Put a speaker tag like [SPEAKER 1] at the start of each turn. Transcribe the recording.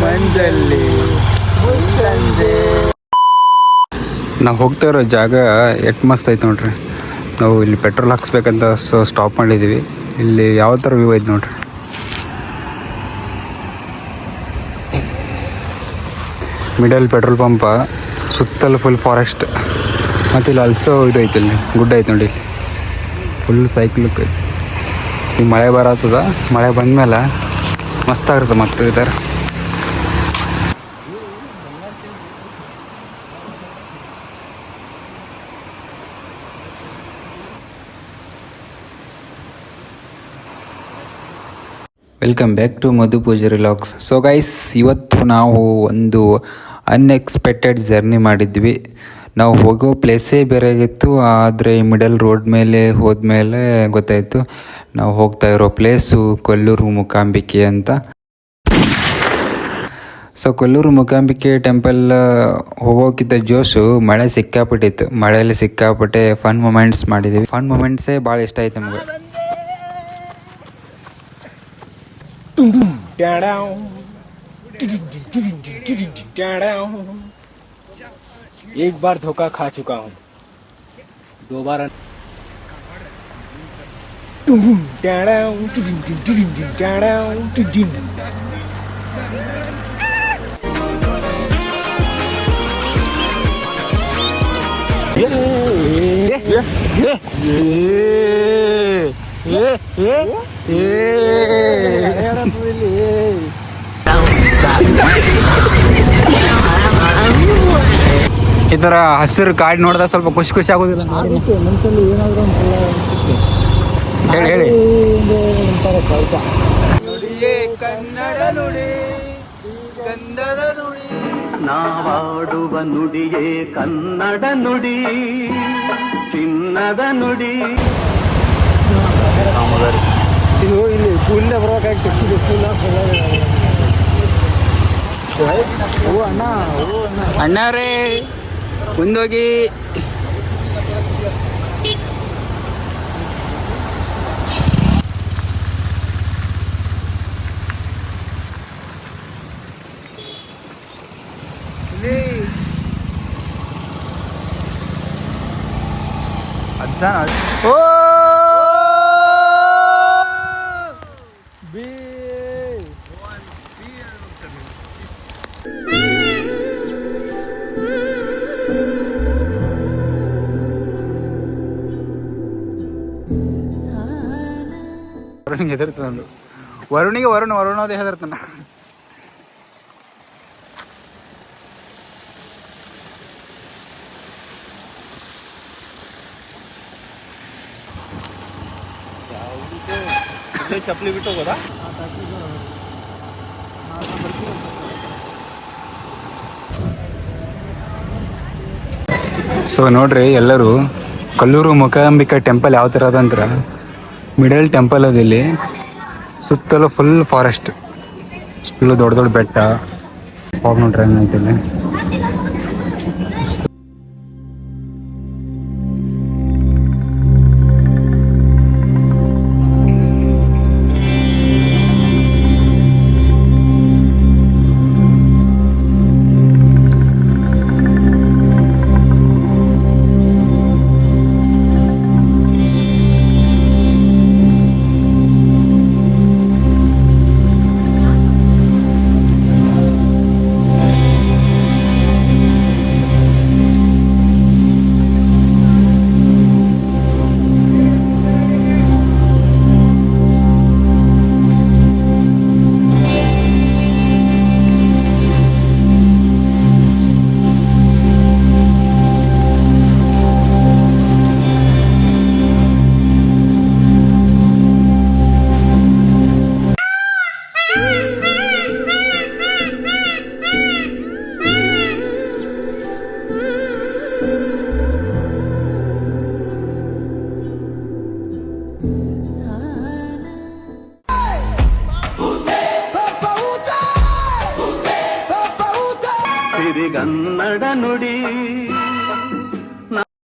[SPEAKER 1] ಮಂಜಲ್ಲಿ ನಾವು ಹೋಗ್ತಾ ಇರೋ ಜಾಗ ಎಷ್ಟು ಮಸ್ತ್ ಐತೆ ನೋಡ್ರಿ. ನಾವು ಇಲ್ಲಿ ಪೆಟ್ರೋಲ್ ಹಾಕ್ಸ್ಬೇಕಂತ ಸ್ಟಾಪ್ ಮಾಡಿದ್ದೀವಿ. ಇಲ್ಲಿ ಯಾವ ಥರ ವ್ಯೂ ಐತೆ ನೋಡ್ರಿ. ಮಿಡಲ್ ಪೆಟ್ರೋಲ್ ಪಂಪ, ಸುತ್ತಲೂ ಫುಲ್ ಫಾರೆಸ್ಟ್. ಮತ್ತು ಇಲ್ಲಿ ಅಲ್ಸೋ ಇದು ಐತೆ, ಇಲ್ಲಿ ಗುಡ್ಡ ಐತೆ ನೋಡಿ. ಫುಲ್ ಸೈಕ್ಲಿಕ್ ಐತೆ. ಈಗ ಮಳೆ ಬರತ್ತದ, ಮಳೆ ಬಂದಮೇಲೆ ಮಸ್ತಾಗಿರುತ್ತೆ ಮತ್ತೆ ಈ ಥರ. Welcome back to Madhu Pujari vlogs. So guys, ಇವತ್ತು ನಾವು ಒಂದು ಅನ್ಎಕ್ಸ್ಪೆಕ್ಟೆಡ್ ಜರ್ನಿ ಮಾಡಿದ್ವಿ. ನಾವು ಹೋಗೋ ಪ್ಲೇಸೇ ಬೇರೆ ಆಗಿತ್ತು, ಆದರೆ ಮಿಡಲ್ ರೋಡ್ ಮೇಲೆ ಹೋದ್ಮೇಲೆ ಗೊತ್ತಾಯಿತು ನಾವು ಹೋಗ್ತಾ ಇರೋ ಪ್ಲೇಸು ಕೊಲ್ಲೂರು ಮೂಕಾಂಬಿಕೆ ಅಂತ. ಸೊ ಕೊಲ್ಲೂರು ಮೂಕಾಂಬಿಕೆ ಟೆಂಪಲ್ ಹೋಗೋಕ್ಕಿಂತ ಜೋಶು ಮಳೆ ಸಿಕ್ಕಾಪಟ್ಟಿತ್ತು. ಮಳೆಯಲ್ಲಿ ಸಿಕ್ಕಾಪಟ್ಟೆ ಫನ್ ಮೂಮೆಂಟ್ಸ್ ಮಾಡಿದ್ದೀವಿ. ಫನ್ ಮೂಮೆಂಟ್ಸೇ ಭಾಳ ಇಷ್ಟ ಆಯ್ತು ನಮಗೆ.
[SPEAKER 2] एक बार धोखा खा चुका हूँ, दोबारा
[SPEAKER 1] ಈ ಥರ ಹಸಿರು ಕಾಡು ನೋಡಿದಾಗ ಸ್ವಲ್ಪ ಖುಷಿ ಖುಷಿ ಆಗೋದಿಲ್ಲ? ಹೇಳಿ ಹೇಳಿ. ಕನ್ನಡ ನುಡಿ, ಗಂಧದ ನುಡಿ,
[SPEAKER 3] ನಾವಾಡುವ ನುಡಿಯೇ ಕನ್ನಡ ನುಡಿ, ಚಿನ್ನದ ನುಡಿ.
[SPEAKER 2] ಇದು ಇಲ್ಲಿ ಫುಲ್ ಬರೋಕಾಗ್ತದೆ.
[SPEAKER 1] ಅಣ್ಣಾರೇ ಮುಂದೋಗಿ. ಓ ವರುಣಿಗೆ ಹೆದರ್ತದ. ವರುಣಿಗೆ ವರುಣೋದೇ ಹೆದರ್ತಾನ.
[SPEAKER 2] ಚಪ್ಪಲಿ ಬಿಟ್ಟು ಹೋಗೋದಾ?
[SPEAKER 1] ಸೊ ನೋಡ್ರಿ ಎಲ್ಲರೂ, ಕೊಲ್ಲೂರು ಮೂಕಾಂಬಿಕಾ ಟೆಂಪಲ್ ಯಾವ ಥರ ಅದಂದ್ರೆ ಮಿಡಲ್ ಟೆಂಪಲ್ ಅದಿಲ್ಲಿ. ಸುತ್ತಲೂ ಫುಲ್ ಫಾರೆಸ್ಟ್, ಫುಲ್ಲು ದೊಡ್ಡ ದೊಡ್ಡ ಬೆಟ್ಟ. ಹೋಗಿ ನೋಡ್ರಿ ಏನೈತಿಲ್ಲಿ.